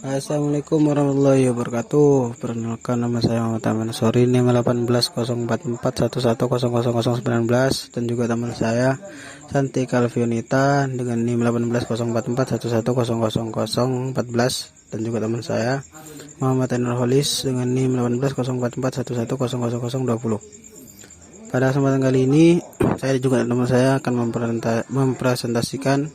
Assalamualaikum warahmatullahi wabarakatuh. Perkenalkan, nama saya Muhammad Aman Sori, NIM 18044411000019 dan juga teman saya Santi Calvionita dengan NIM 18041111000014 dan juga teman saya Muhammad Ainur Holis dengan NIM 18044411000020. Pada kesempatan kali ini saya juga teman saya akan mempresentasikan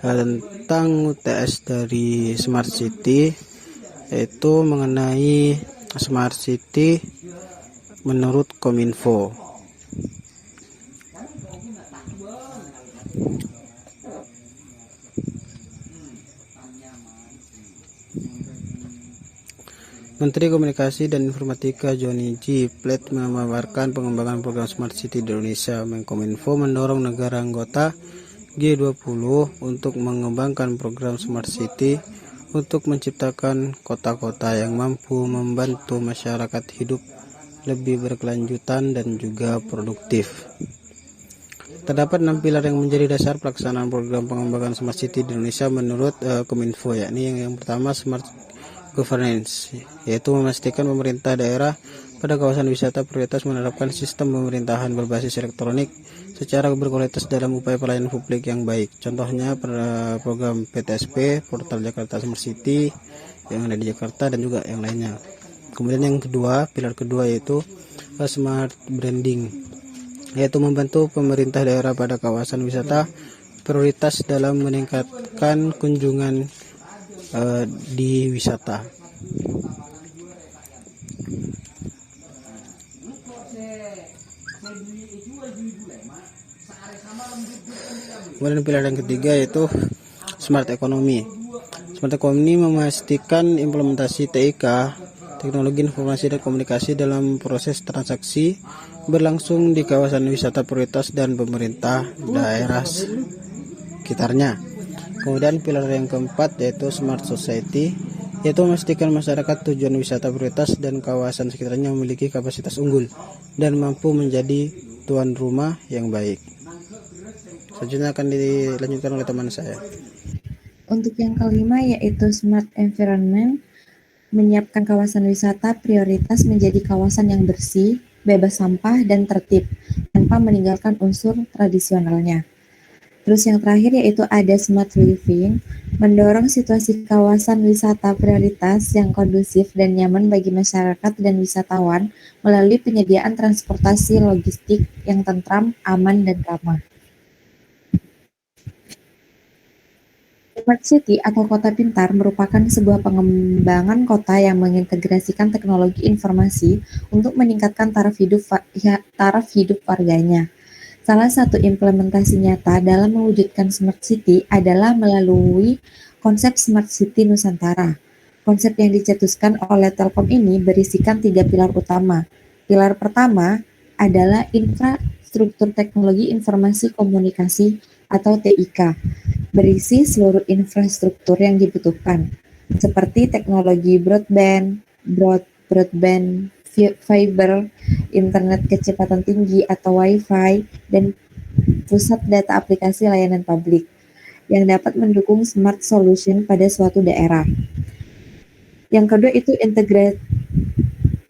tentang UTS dari Smart City, yaitu mengenai Smart City menurut Kominfo. Menteri Komunikasi dan Informatika Johnny G. Plate memaparkan pengembangan program Smart City di Indonesia. Menkominfo mendorong negara anggota G20 untuk mengembangkan program Smart City untuk menciptakan kota-kota yang mampu membantu masyarakat hidup lebih berkelanjutan dan juga produktif. Terdapat 6 pilar yang menjadi dasar pelaksanaan program pengembangan Smart City di Indonesia menurut Kominfo, yakni yang pertama Smart Governance, yaitu memastikan pemerintah daerah pada kawasan wisata prioritas menerapkan sistem pemerintahan berbasis elektronik secara berkualitas dalam upaya pelayanan publik yang baik. Contohnya program PTSP, Portal Jakarta Smart City yang ada di Jakarta dan juga yang lainnya. Kemudian yang kedua, pilar kedua yaitu Smart Branding, yaitu membantu pemerintah daerah pada kawasan wisata prioritas dalam meningkatkan kunjungan di wisata. Kemudian pilar yang ketiga yaitu Smart Economy. Smart Economy memastikan implementasi TIK, teknologi informasi dan komunikasi dalam proses transaksi berlangsung di kawasan wisata prioritas dan pemerintah daerah sekitarnya. Kemudian pilar yang keempat yaitu Smart Society, yaitu memastikan masyarakat tujuan wisata prioritas dan kawasan sekitarnya memiliki kapasitas unggul dan mampu menjadi tuan rumah yang baik. Selanjutnya akan dilanjutkan oleh teman saya. Untuk yang kelima yaitu Smart Environment, menyiapkan kawasan wisata prioritas menjadi kawasan yang bersih, bebas sampah, dan tertib, tanpa meninggalkan unsur tradisionalnya. Terus yang terakhir yaitu ada Smart Living, mendorong situasi kawasan wisata prioritas yang kondusif dan nyaman bagi masyarakat dan wisatawan melalui penyediaan transportasi logistik yang tentram, aman, dan ramah. Smart City atau kota pintar merupakan sebuah pengembangan kota yang mengintegrasikan teknologi informasi untuk meningkatkan taraf hidup warganya. Salah satu implementasi nyata dalam mewujudkan Smart City adalah melalui konsep Smart City Nusantara. Konsep yang dicetuskan oleh Telkom ini berisikan 3 pilar utama. Pilar pertama adalah infrastruktur teknologi informasi komunikasi atau TIK, berisi seluruh infrastruktur yang dibutuhkan, seperti teknologi broadband, fiber, internet kecepatan tinggi atau Wi-Fi, dan pusat data aplikasi layanan publik yang dapat mendukung smart solution pada suatu daerah. Yang kedua itu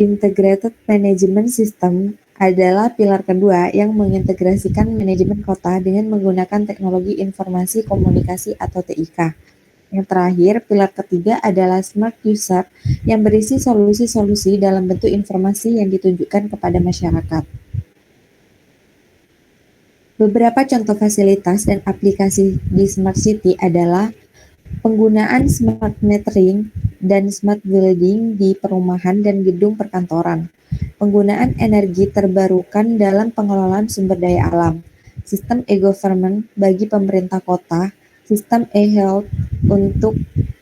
integrated management system adalah pilar kedua yang mengintegrasikan manajemen kota dengan menggunakan teknologi informasi komunikasi atau TIK. Yang terakhir, pilar ketiga adalah Smart User yang berisi solusi-solusi dalam bentuk informasi yang ditunjukkan kepada masyarakat. Beberapa contoh fasilitas dan aplikasi di Smart City adalah penggunaan Smart Metering dan Smart Building di perumahan dan gedung perkantoran, penggunaan energi terbarukan dalam pengelolaan sumber daya alam, sistem e-government bagi pemerintah kota, sistem e-health untuk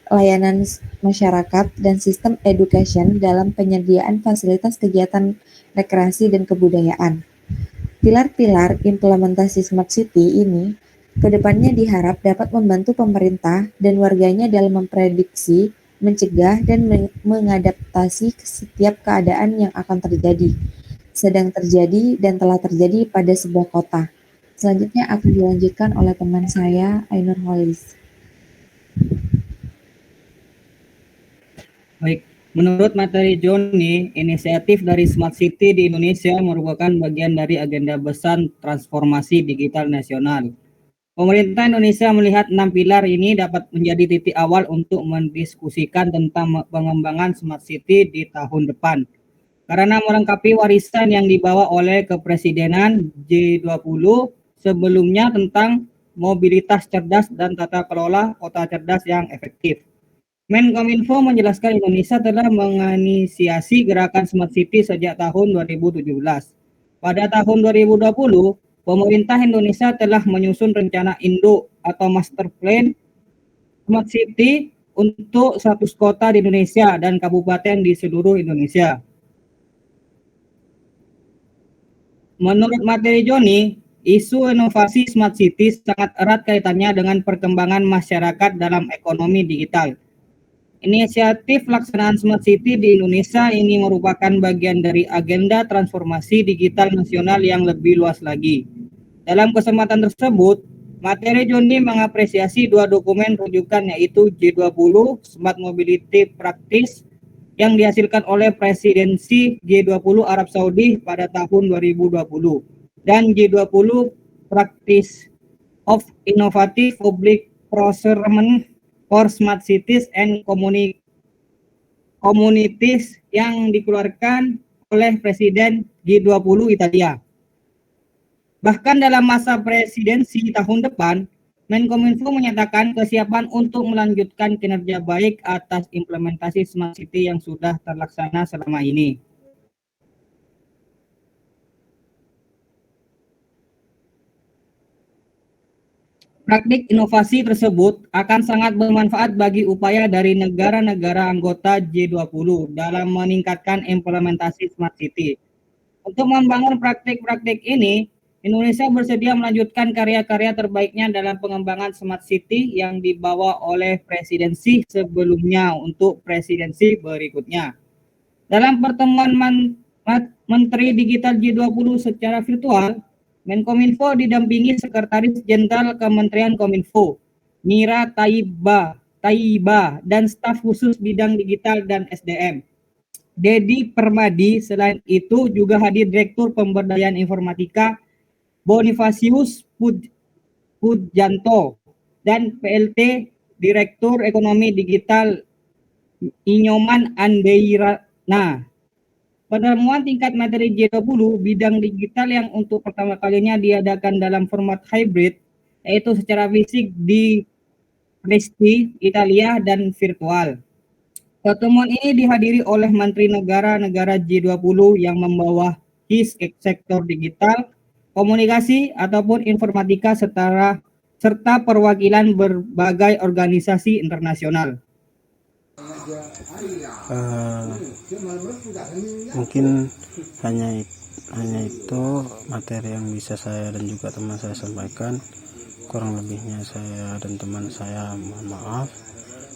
layanan masyarakat, dan sistem education dalam penyediaan fasilitas kegiatan rekreasi dan kebudayaan. Pilar-pilar implementasi Smart City ini kedepannya diharap dapat membantu pemerintah dan warganya dalam memprediksi, mencegah, dan mengadaptasi setiap keadaan yang akan terjadi, sedang terjadi, dan telah terjadi pada sebuah kota. Selanjutnya akan dilanjutkan oleh teman saya, Ainur Holis. Baik, menurut materi Joni, inisiatif dari Smart City di Indonesia merupakan bagian dari agenda besar transformasi digital nasional. Pemerintah Indonesia melihat 6 pilar ini dapat menjadi titik awal untuk mendiskusikan tentang pengembangan Smart City di tahun depan. Karena melengkapi warisan yang dibawa oleh Kepresidenan G20 sebelumnya tentang mobilitas cerdas dan tata kelola kota cerdas yang efektif. Menkominfo menjelaskan Indonesia telah menginisiasi gerakan Smart City sejak tahun 2017. Pada tahun 2020, pemerintah Indonesia telah menyusun rencana induk atau master plan Smart City untuk 100 kota di Indonesia dan kabupaten di seluruh Indonesia. Menurut materi Joni, isu inovasi Smart City sangat erat kaitannya dengan perkembangan masyarakat dalam ekonomi digital. Inisiatif pelaksanaan Smart City di Indonesia ini merupakan bagian dari agenda transformasi digital nasional yang lebih luas lagi. Dalam kesempatan tersebut, materi Joni mengapresiasi dua dokumen rujukan yaitu G20 Smart Mobility Practice yang dihasilkan oleh Presidensi G20 Arab Saudi pada tahun 2020 dan G20 Practice of Innovative Public Procurement for Smart Cities and Communities yang dikeluarkan oleh Presiden G20 Italia. Bahkan dalam masa presidensi tahun depan, Menkominfo menyatakan kesiapan untuk melanjutkan kinerja baik atas implementasi Smart City yang sudah terlaksana selama ini. Praktik inovasi tersebut akan sangat bermanfaat bagi upaya dari negara-negara anggota G20 dalam meningkatkan implementasi Smart City. Untuk membangun praktik-praktik ini, Indonesia bersedia melanjutkan karya-karya terbaiknya dalam pengembangan Smart City yang dibawa oleh presidensi sebelumnya untuk presidensi berikutnya. Dalam pertemuan Menteri Digital G20 secara virtual, Menkominfo didampingi Sekretaris Jenderal Kementerian Kominfo, Mira Taiba, dan staf khusus bidang digital dan SDM, Dedi Permadi. Selain itu juga hadir Direktur Pemberdayaan Informatika, Bonifasius Pudjanto, dan PLT Direktur Ekonomi Digital, Inyoman Andeirana. Pertemuan tingkat materi G20 bidang digital yang untuk pertama kalinya diadakan dalam format hybrid, yaitu secara fisik di Trieste, Italia, dan virtual. Pertemuan ini dihadiri oleh Menteri negara-negara G20 yang membawa sektor digital, komunikasi, ataupun informatika serta perwakilan berbagai organisasi internasional. Mungkin hanya itu materi yang bisa saya dan juga teman saya sampaikan. Kurang lebihnya saya dan teman saya mohon maaf.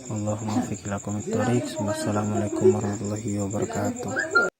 Allahumma fiq lakum thoriq. Wassalamualaikum warahmatullahi wabarakatuh.